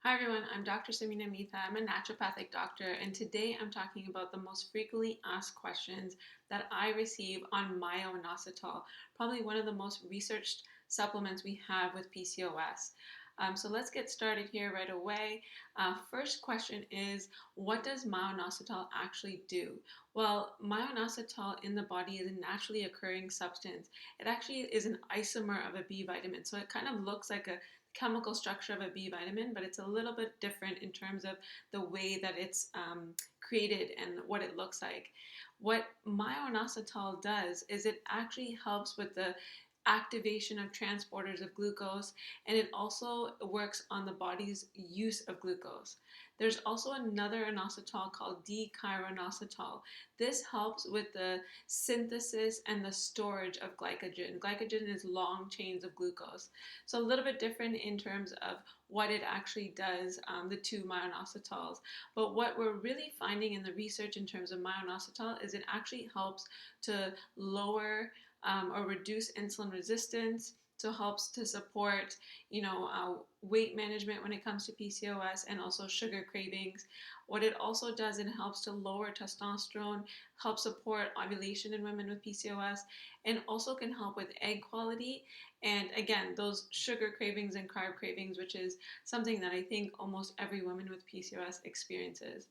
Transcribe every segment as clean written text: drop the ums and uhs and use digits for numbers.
Hi everyone, I'm Dr. Samina. I'm a naturopathic doctor, and today I'm talking about the most frequently asked questions that I receive on myo-inositol, probably one of the most researched supplements we have with PCOS. So let's get started here right away. First question is, what does myo-inositol actually do? Well, myo-inositol in the body is a naturally occurring substance. It actually is an isomer of a B vitamin, so it kind of looks like a chemical structure of a B vitamin, but it's a little bit different in terms of the way that it's created and what it looks like. What myo-inositol does is it actually helps with the activation of transporters of glucose, and it also works on the body's use of glucose. There's also another inositol called D-chiroinositol. This helps with the synthesis and the storage of glycogen. Glycogen is long chains of glucose. So a little bit different in terms of what it actually does, the two myo-inositols. But what we're really finding in the research in terms of myo-inositol is it actually helps to lower or reduce insulin resistance. So helps to support, weight management when it comes to PCOS and also sugar cravings. What it also does, it helps to lower testosterone, helps support ovulation in women with PCOS, and also can help with egg quality. And again, those sugar cravings and carb cravings, which is something that I think almost every woman with PCOS experiences.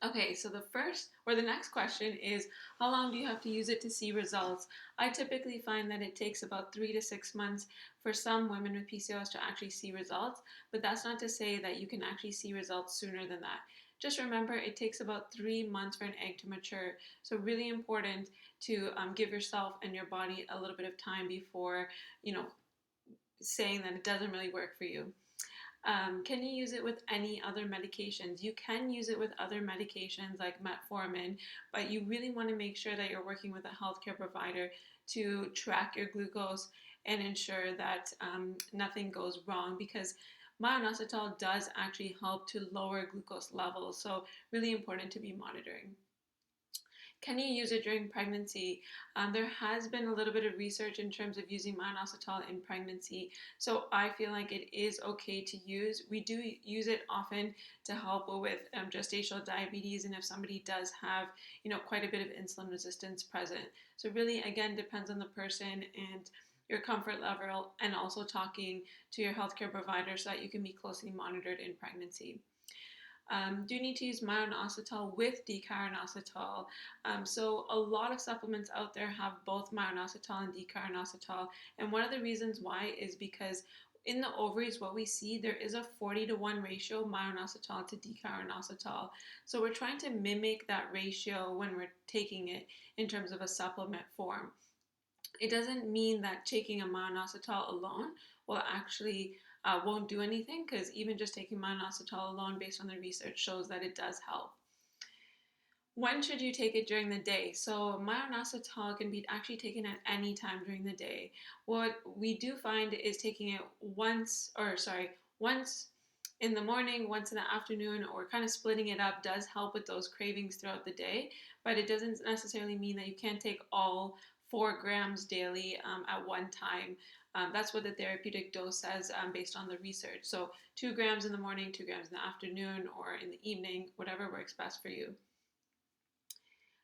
Okay, so the next question is, how long do you have to use it to see results? I typically find that it takes about 3 to 6 months for some women with PCOS to actually see results, but that's not to say that you can actually see results sooner than that. Just remember, it takes about 3 months for an egg to mature, so really important to give yourself and your body a little bit of time before, saying that it doesn't really work for you. Can you use it with any other medications? You can use it with other medications like metformin, but you really want to make sure that you're working with a healthcare provider to track your glucose and ensure that nothing goes wrong, because myo-inositol does actually help to lower glucose levels. So really important to be monitoring. Can you use it during pregnancy? There has been a little bit of research in terms of using myo-inositol in pregnancy, so I feel like it is okay to use. We do use it often to help with gestational diabetes, and if somebody does have, quite a bit of insulin resistance present. So really, again, depends on the person and your comfort level, and also talking to your healthcare provider so that you can be closely monitored in pregnancy. Do you need to use myo-inositol with D-chiroinositol? So a lot of supplements out there have both myo-inositol and D-chiroinositol, and one of the reasons why is because in the ovaries, what we see, there is a 40-to-1 ratio myo-inositol to D-chiroinositol. So we're trying to mimic that ratio when we're taking it in terms of a supplement form. It doesn't mean that taking a myo-inositol alone will actually won't do anything, because even just taking myo-inositol alone based on the research shows that it does help. When should you take it during the day? So myo-inositol can be actually taken at any time during the day. What we do find is taking it once in the morning, once in the afternoon, or kind of splitting it up does help with those cravings throughout the day, but it doesn't necessarily mean that you can't take all 4 grams daily at one time. That's what the therapeutic dose says based on the research. So 2 grams in the morning, 2 grams in the afternoon, or in the evening, whatever works best for you.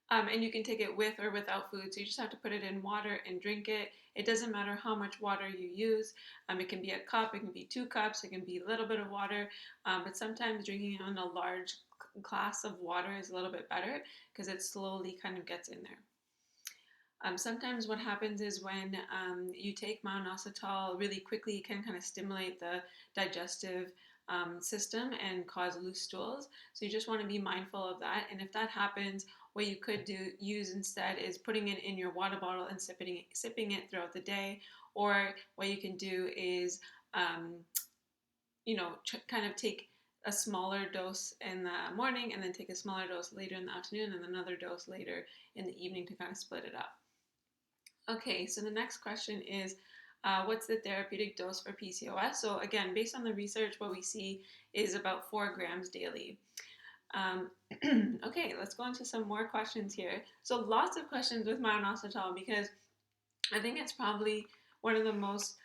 And you can take it with or without food. So you just have to put it in water and drink it. It doesn't matter how much water you use. It can be a cup, it can be 2 cups, it can be a little bit of water. But sometimes drinking it in a large glass of water is a little bit better, because it slowly kind of gets in there. Sometimes what happens is when you take myo-inositol really quickly, it can kind of stimulate the digestive system and cause loose stools. So you just want to be mindful of that. And if that happens, what you could use instead is putting it in your water bottle and sipping it throughout the day. Or what you can do is, kind of take a smaller dose in the morning and then take a smaller dose later in the afternoon and another dose later in the evening to kind of split it up. Okay, so the next question is, what's the therapeutic dose for PCOS? So again, based on the research, what we see is about 4 grams daily. Okay, let's go into some more questions here. So lots of questions with myo-inositol, because I think it's probably one of the most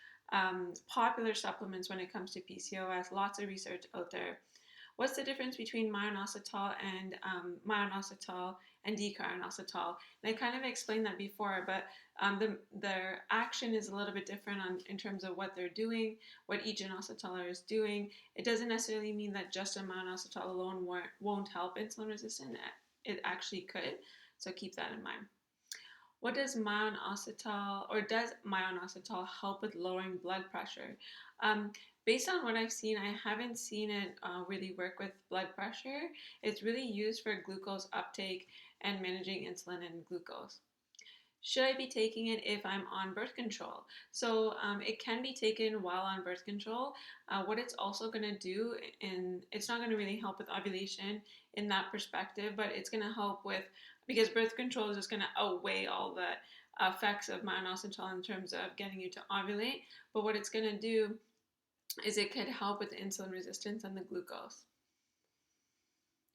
popular supplements when it comes to PCOS, lots of research out there. What's the difference between myoinositol and dicarbonyl? And I kind of explained that before, but their action is a little bit different in terms of what they're doing, what each inositol is doing. It doesn't necessarily mean that just a myoinositol alone won't help insulin resistance. It actually could, so keep that in mind. What does does myoinositol help with lowering blood pressure? Um, Based on what I've seen, I haven't seen it really work with blood pressure. It's really used for glucose uptake and managing insulin and glucose. Should I be taking it if I'm on birth control? So it can be taken while on birth control. What it's also going to do, and it's not going to really help with ovulation in that perspective, but it's going to help with, because birth control is just going to outweigh all the effects of myoinositol in terms of getting you to ovulate. But what it's going to do is it could help with insulin resistance and the glucose.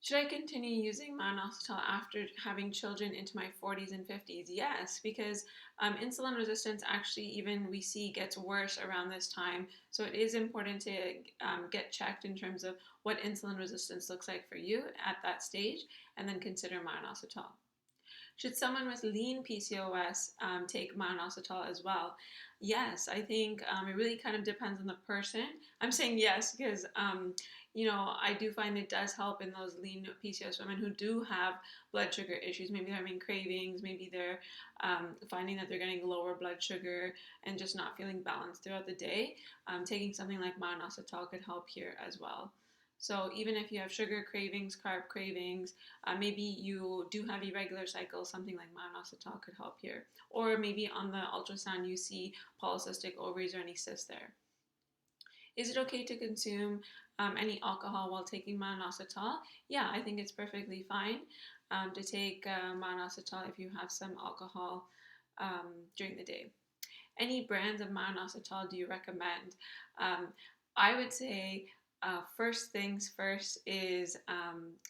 Should I continue using minoxidil after having children into my 40s and 50s? Yes, because insulin resistance actually even we see gets worse around this time. So it is important to get checked in terms of what insulin resistance looks like for you at that stage, and then consider minoxidil. Should someone with lean PCOS take minoxidil as well? Yes, I think it really kind of depends on the person. I'm saying yes because I do find it does help in those lean PCOS women who do have blood sugar issues. Maybe they're having cravings, maybe they're finding that they're getting lower blood sugar and just not feeling balanced throughout the day. Taking something like minoxidil could help here as well. So even if you have sugar cravings, carb cravings, maybe you do have irregular cycles, something like minoxidil could help here. Or maybe on the ultrasound you see polycystic ovaries or any cysts there. Is it okay to consume any alcohol while taking minoxidil? Yeah, I think it's perfectly fine to take minoxidil if you have some alcohol during the day. Any brands of minoxidil do you recommend? I would say first things first is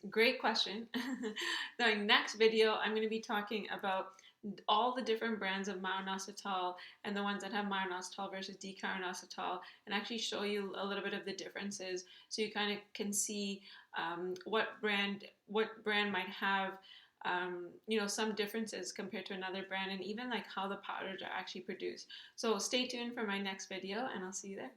great question. The next video, I'm going to be talking about all the different brands of myoinositol and the ones that have myoinositol versus decarbonyl and actually show you a little bit of the differences so you kind of can see what brand might have some differences compared to another brand, and even like how the powders are actually produced. So stay tuned for my next video and I'll see you there.